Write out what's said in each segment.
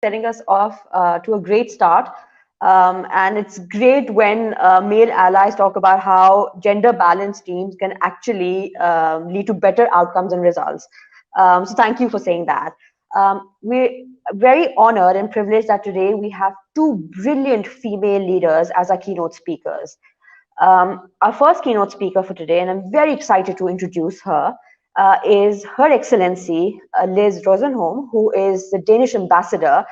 setting us off to a great start. And it's great when male allies talk about how gender balanced teams can actually lead to better outcomes and results. So thank you for saying that. We're very honored and privileged that today we have two brilliant female leaders as our keynote speakers. Our first keynote speaker for today, and I'm very excited to introduce her, is Her Excellency Lis Rosenholm, who is the Danish ambassador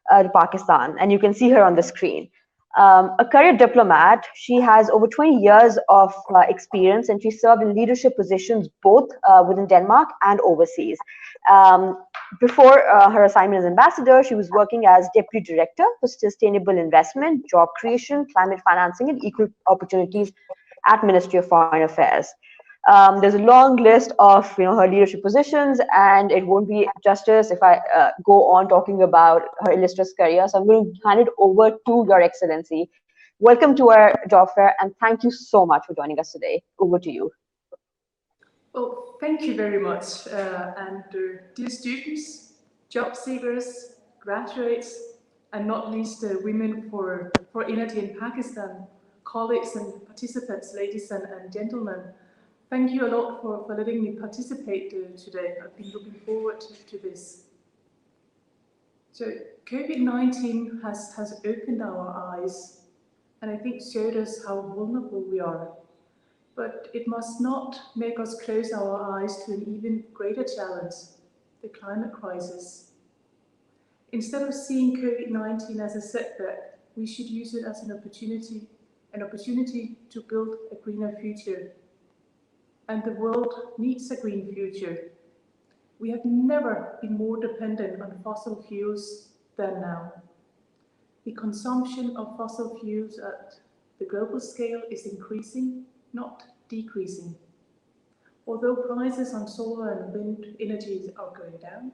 to Pakistan, and you can see her on the screen. A career diplomat, she has over 20 years of experience, and she served in leadership positions both within Denmark and overseas. Um, Before her assignment as ambassador, she was working as deputy director for sustainable investment, job creation, climate financing, and equal opportunities at Ministry of Foreign Affairs. There's a long list of her leadership positions, and it won't be justice if I go on talking about her illustrious career. So I'm going to hand it over to Your Excellency. Welcome to our job fair, and thank you so much for joining us today. Over to you. Well, thank you very much. And dear students, job seekers, graduates, and not least women for energy in Pakistan, colleagues and participants, ladies and gentlemen, thank you a lot for letting me participate today. I've been looking forward to this. So COVID-19 has opened our eyes and I think showed us how vulnerable we are. But it must not make us close our eyes to an even greater challenge, the climate crisis. Instead of seeing COVID-19 as a setback, we should use it as an opportunity to build a greener future. And the world needs a green future. We have never been more dependent on fossil fuels than now. The consumption of fossil fuels at the global scale is increasing, not decreasing. Although prices on solar and wind energies are going down,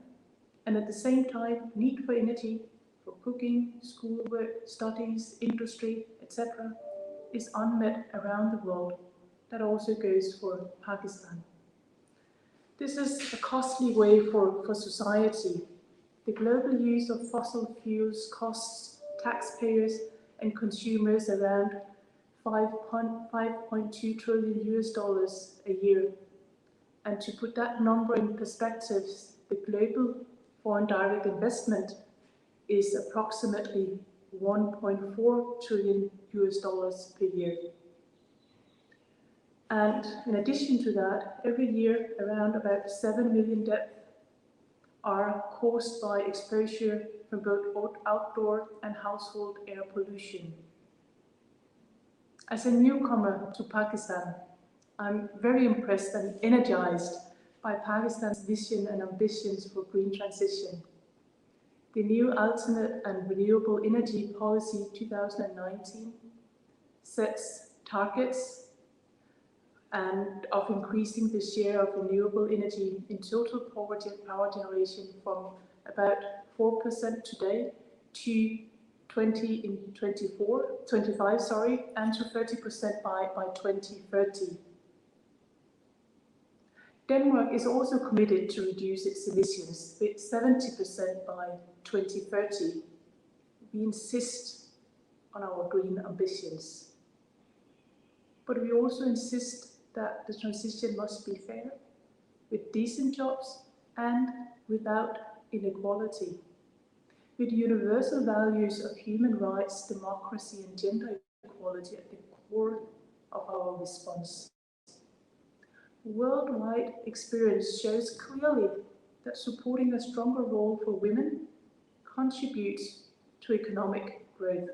and at the same time, need for energy for cooking, schoolwork, studies, industry, etc., is unmet around the world. That also goes for Pakistan. This is a costly way for society. The global use of fossil fuels costs taxpayers and consumers around 5.2 trillion US dollars a year. And to put that number in perspective, the global foreign direct investment is approximately 1.4 trillion US dollars per year. And in addition to that, every year around about 7 million deaths are caused by exposure from both outdoor and household air pollution. As a newcomer to Pakistan, I'm very impressed and energized by Pakistan's vision and ambitions for green transition. The new Alternate and Renewable Energy Policy 2019 sets targets and of increasing the share of renewable energy in total power generation from about 4% today to 25, and to 30% by 2030. Denmark is also committed to reduce its emissions with 70% by 2030. We insist on our green ambitions. But we also insist that the transition must be fair, with decent jobs and without inequality, with universal values of human rights, democracy and gender equality at the core of our response. Worldwide experience shows clearly that supporting a stronger role for women contributes to economic growth.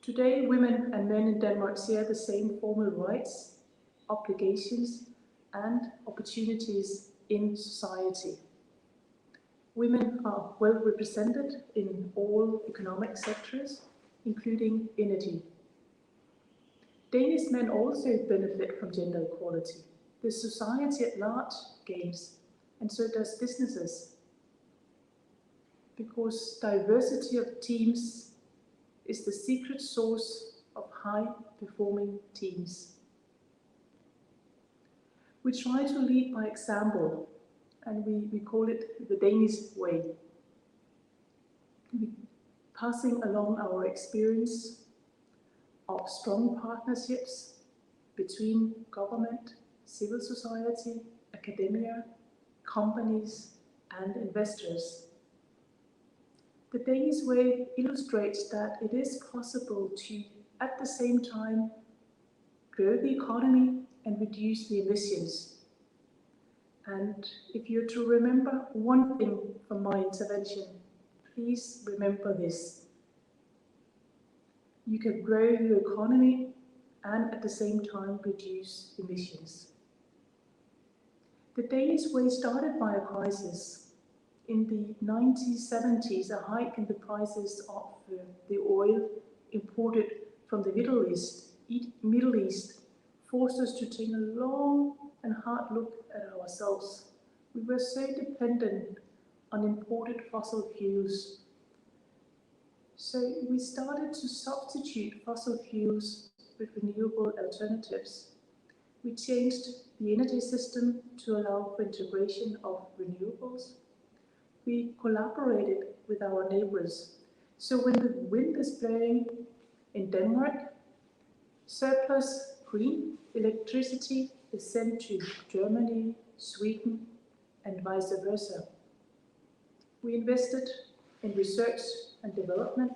Today, women and men in Denmark share the same formal rights, obligations, and opportunities in society. Women are well represented in all economic sectors, including energy. Danish men also benefit from gender equality. The society at large gains, and so does businesses. Because diversity of teams is the secret source of high-performing teams. We try to lead by example, and we call it the Danish way. passing along our experience of strong partnerships between government, civil society, academia, companies, and investors. The Danish way illustrates that it is possible to, at the same time, grow the economy and reduce the emissions. And if you're to remember one thing from my intervention, please remember this. You can grow your economy and at the same time reduce emissions. The Danish way started by a crisis. In the 1970s, a hike in the prices of the oil imported from the Middle East forced us to take a long and hard look at ourselves. We were so dependent on imported fossil fuels. So we started to substitute fossil fuels with renewable alternatives. We changed the energy system to allow for integration of renewables. We collaborated with our neighbors. So when the wind is blowing in Denmark, surplus green electricity is sent to Germany, Sweden, and vice versa. We invested in research and development.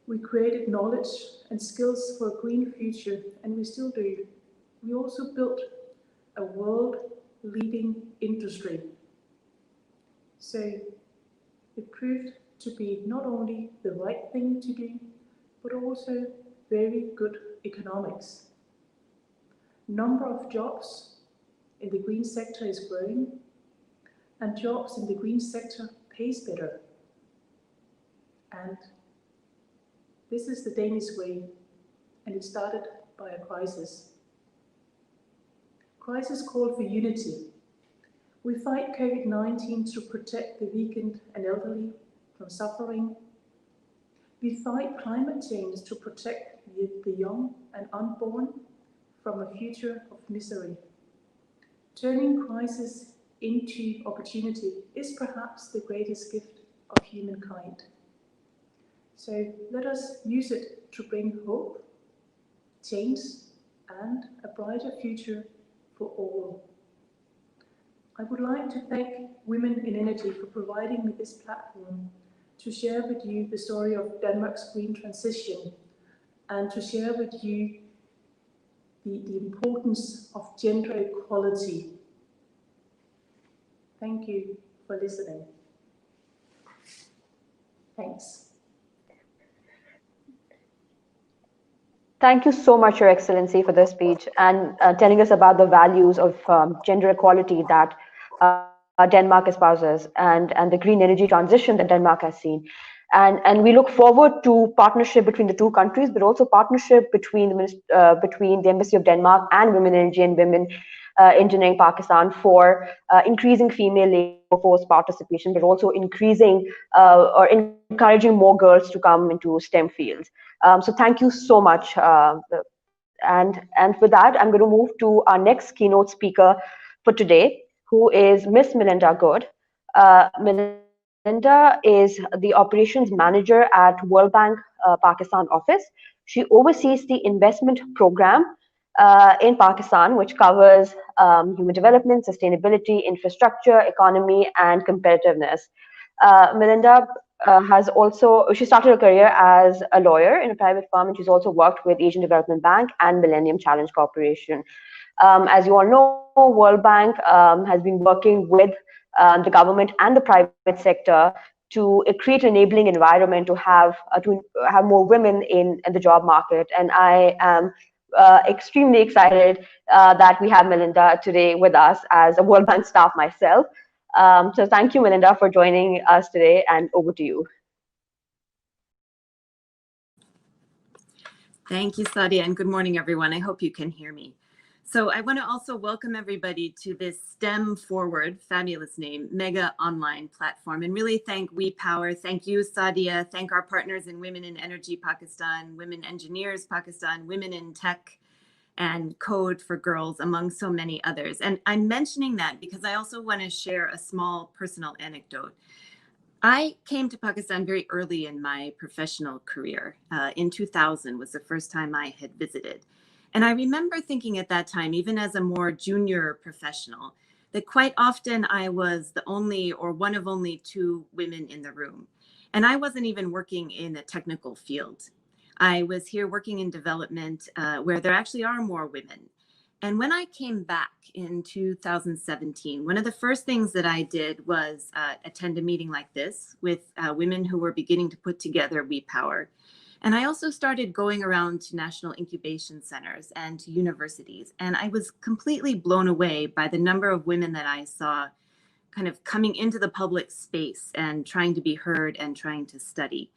We created knowledge and skills for a green future, and we still do. We also built a world-leading industry. So it proved to be not only the right thing to do, but also very good economics. Number of jobs in the green sector is growing, and jobs in the green sector pays better. And this is the Danish way, and it started by a crisis. Crisis called for unity. We fight COVID-19 to protect the weakened and elderly from suffering. We fight climate change to protect the young and unborn from a future of misery. Turning crisis into opportunity is perhaps the greatest gift of humankind. So let us use it to bring hope, change, and a brighter future for all. I would like to thank Women in Energy for providing me this platform to share with you the story of Denmark's green transition and to share with you the importance of gender equality. Thank you for listening. Thanks. Thank you so much, Your Excellency, for this speech and telling us about the values of gender equality that Denmark espouses and the green energy transition that Denmark has seen. And we look forward to partnership between the two countries, but also partnership between the Embassy of Denmark and Women Energy and Women Engineering Pakistan for increasing female labor force participation, but also increasing or encouraging more girls to come into STEM fields. So thank you so much. And with that, I'm going to move to our next keynote speaker for today, who is Miss Melinda Good. Melinda is the operations manager at World Bank Pakistan office. She oversees the investment program in Pakistan, which covers human development, sustainability, infrastructure, economy, and competitiveness. Melinda she started her career as a lawyer in a private firm, and she's also worked with Asian Development Bank and Millennium Challenge Corporation. As you all know, World Bank has been working with the government and the private sector to create an enabling environment to have more women in the job market. And I am extremely excited that we have Melinda today with us as a World Bank staff myself. So thank you, Melinda, for joining us today, and over to you. Thank you, Sadia, and good morning, everyone. I hope you can hear me. So I want to also welcome everybody to this STEM Forward, fabulous name, mega online platform, and really thank We Power, thank you, Sadia, thank our partners in Women in Energy Pakistan, Women Engineers Pakistan, Women in Tech, and Code for Girls, among so many others. And I'm mentioning that because I also want to share a small personal anecdote. I came to Pakistan very early in my professional career. In 2000 was the first time I had visited. And I remember thinking at that time, even as a more junior professional, that quite often I was the only or one of only two women in the room. And I wasn't even working in a technical field. I was here working in development where there actually are more women. And when I came back in 2017, one of the first things that I did was attend a meeting like this with women who were beginning to put together We Power. And I also started going around to national incubation centers and to universities. And I was completely blown away by the number of women that I saw kind of coming into the public space and trying to be heard and trying to study.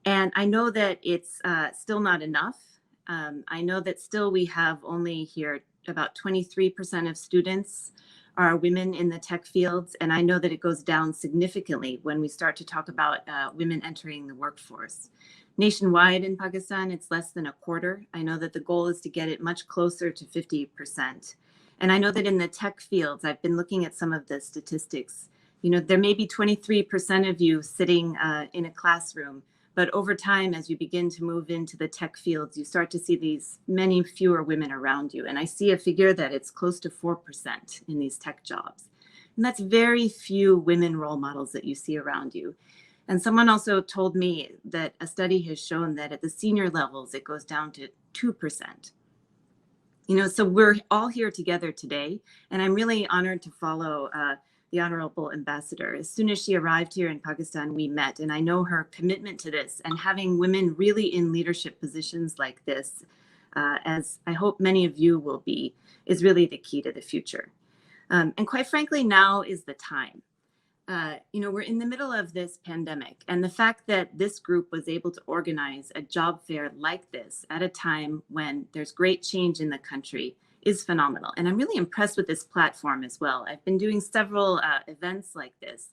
And I know that it's still not enough. I know that still we have only here about 23% of students are women in the tech fields. And I know that it goes down significantly when we start to talk about women entering the workforce. Nationwide in Pakistan, it's less than a quarter. I know that the goal is to get it much closer to 50%. And I know that in the tech fields, I've been looking at some of the statistics. You know, there may be 23% of you sitting in a classroom, but over time, as you begin to move into the tech fields, you start to see these many fewer women around you. And I see a figure that it's close to 4% in these tech jobs. And that's very few women role models that you see around you. And someone also told me that a study has shown that at the senior levels, it goes down to 2%. You know, so we're all here together today. And I'm really honored to follow the Honorable Ambassador. As soon as she arrived here in Pakistan, we met, and I know her commitment to this and having women really in leadership positions like this, as I hope many of you will be, is really the key to the future. And quite frankly, now is the time. You know, we're in the middle of this pandemic, and the fact that this group was able to organize a job fair like this at a time when there's great change in the country is phenomenal. And I'm really impressed with this platform as well. I've been doing several events like this.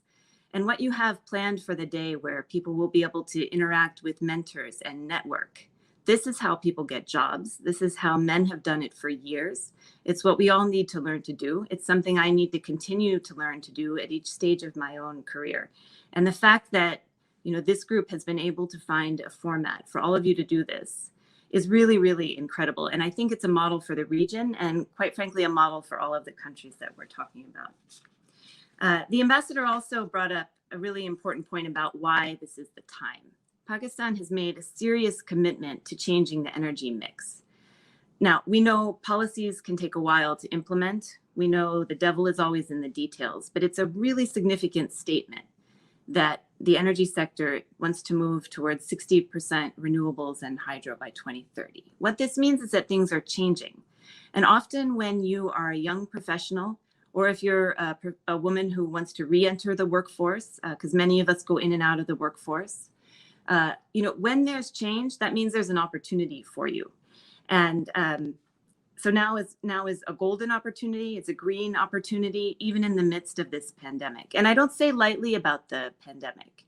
And what you have planned for the day where people will be able to interact with mentors and network. This is how people get jobs. This is how men have done it for years. It's what we all need to learn to do. It's something I need to continue to learn to do at each stage of my own career. And the fact that, you know, this group has been able to find a format for all of you to do this is really, really incredible. And I think it's a model for the region and quite frankly, a model for all of the countries that we're talking about. The ambassador also brought up a really important point about why this is the time. Pakistan has made a serious commitment to changing the energy mix. Now, we know policies can take a while to implement. We know the devil is always in the details, but it's a really significant statement that the energy sector wants to move towards 60% renewables and hydro by 2030. What this means is that things are changing. And often when you are a young professional, or if you're a woman who wants to re-enter the workforce, because many of us go in and out of the workforce, you know, when there's change, that means there's an opportunity for you. And so now is a golden opportunity. It's a green opportunity, even in the midst of this pandemic. And I don't say lightly about the pandemic.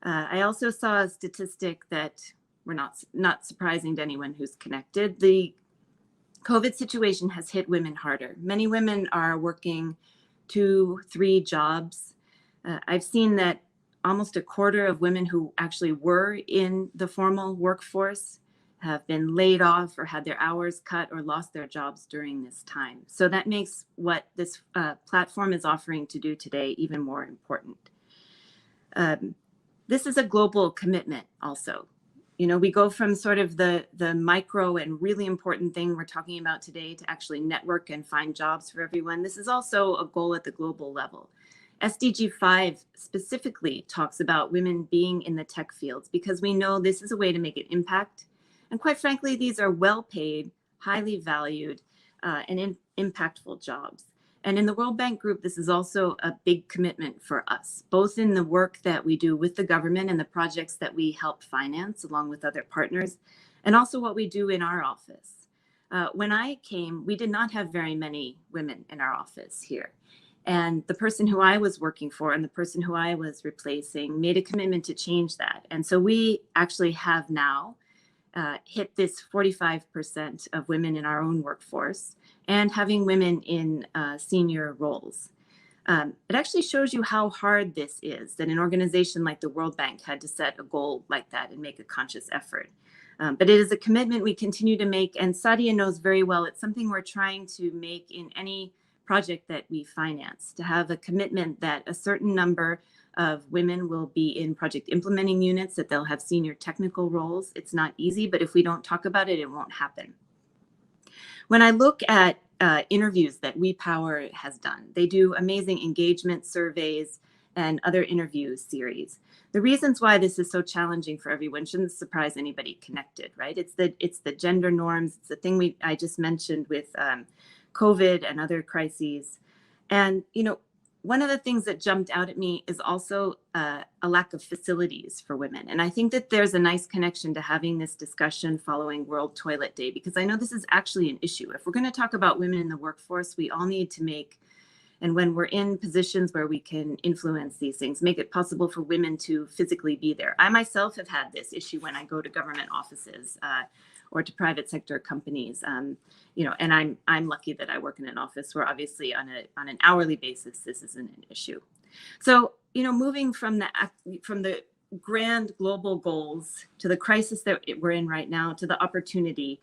I also saw a statistic that we're not surprising to anyone who's connected. The COVID situation has hit women harder. Many women are working 2-3 jobs. I've seen that almost a quarter of women who actually were in the formal workforce have been laid off or had their hours cut or lost their jobs during this time. So that makes what this platform is offering to do today even more important. This is a global commitment also. You know, we go from sort of the micro and really important thing we're talking about today to actually network and find jobs for everyone. This is also a goal at the global level. SDG 5 specifically talks about women being in the tech fields because we know this is a way to make an impact. And quite frankly, these are well-paid, highly valued, and impactful jobs. And in the World Bank Group, this is also a big commitment for us, both in the work that we do with the government and the projects that we help finance along with other partners, and also what we do in our office. When I came, we did not have very many women in our office here. And the person who I was working for and the person who I was replacing made a commitment to change that. And so we actually have now hit this 45% of women in our own workforce and having women in senior roles. it actually shows you how hard this is, that an organization like the World Bank had to set a goal like that and make a conscious effort. But it is a commitment we continue to make, and Sadia knows very well it's something we're trying to make in any project that we finance, to have a commitment that a certain number of women will be in project implementing units, that they'll have senior technical roles. It's not easy, but if we don't talk about it, it won't happen. When I look at interviews that WePower has done, they do amazing engagement surveys and other interview series. The reasons why this is so challenging for everyone shouldn't surprise anybody connected, right? It's the gender norms. It's the thing I just mentioned with COVID and other crises. And, you know, one of the things that jumped out at me is also a lack of facilities for women. And I think that there's a nice connection to having this discussion following World Toilet Day, because I know this is actually an issue. If we're going to talk about women in the workforce, we all need to make, and when we're in positions where we can influence these things, make it possible for women to physically be there. I myself have had this issue when I go to government offices or to private sector companies. You know, and I'm lucky that I work in an office where obviously on an hourly basis, this isn't an issue. So, you know, moving from the grand global goals to the crisis that we're in right now, to the opportunity,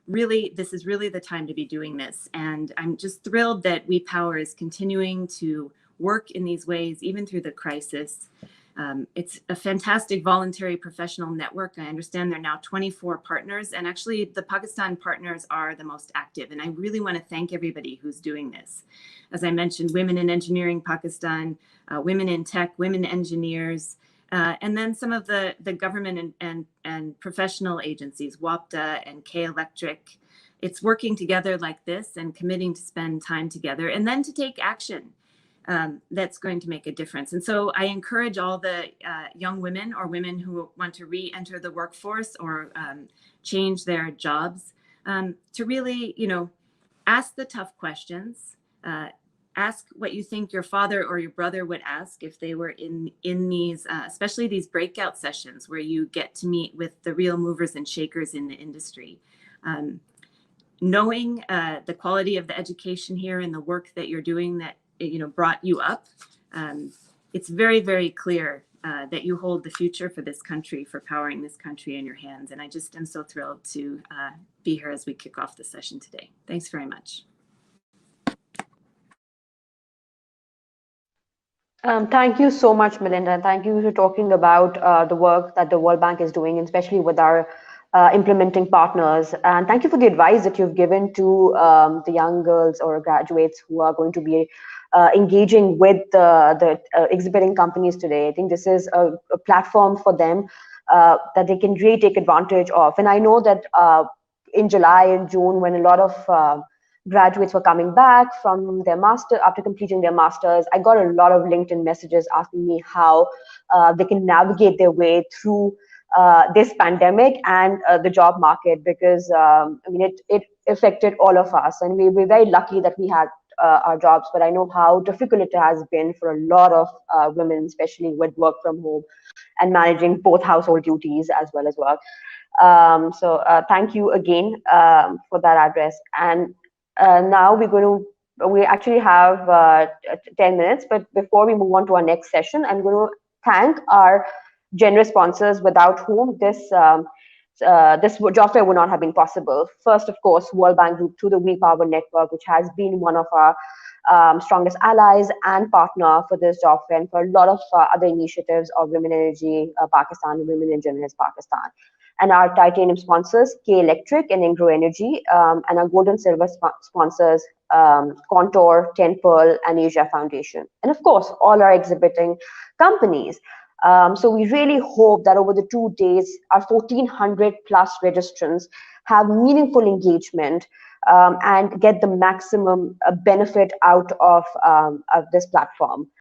really, this is really the time to be doing this. And I'm just thrilled that WePower is continuing to work in these ways, even through the crisis. It's a fantastic voluntary professional network. I understand there are now 24 partners, and actually the Pakistan partners are the most active. And I really want to thank everybody who's doing this. As I mentioned, Women in Engineering Pakistan, Women in Tech, Women Engineers, and then some of the government and professional agencies, WAPTA and K Electric. It's working together like this and committing to spend time together and then to take action. That's going to make a difference. And so I encourage all the young women or women who want to re-enter the workforce or change their jobs to really, you know, ask the tough questions. Ask what you think your father or your brother would ask if they were in these, especially these breakout sessions where you get to meet with the real movers and shakers in the industry. Knowing the quality of the education here and the work that you're doing that, you know, brought you up, it's very, very clear that you hold the future for this country, for powering this country in your hands. And I just am so thrilled to be here as we kick off the session today. Thanks very much. Thank you so much, Melinda. And thank you for talking about the work that the World Bank is doing, especially with our implementing partners. And thank you for the advice that you've given to the young girls or graduates who are going to be engaging with the exhibiting companies today. I think this is a platform for them that they can really take advantage of. And I know that in July and June, when a lot of graduates were coming back from their master after completing their masters, I got a lot of LinkedIn messages asking me how they can navigate their way through this pandemic and the job market, because I mean it affected all of us, and we're very lucky that we had our jobs, but I know how difficult it has been for a lot of women, especially with work from home and managing both household duties as well as work. So thank you again for that address. And now we actually have 10 minutes, but before we move on to our next session, I'm going to thank our generous sponsors without whom this job fair would not have been possible. First, of course, World Bank Group through the WePower network, which has been one of our strongest allies and partner for this job fair and for a lot of other initiatives of Women Energy Pakistan and Women Engineers Pakistan. And our titanium sponsors, K Electric and Ingro Energy, and our gold and silver sponsors, Contour, Ten Pearl, and Asia Foundation. And of course, all our exhibiting companies. So we really hope that over the 2 days, our 1,400 plus registrants have meaningful engagement and get the maximum benefit out of this platform.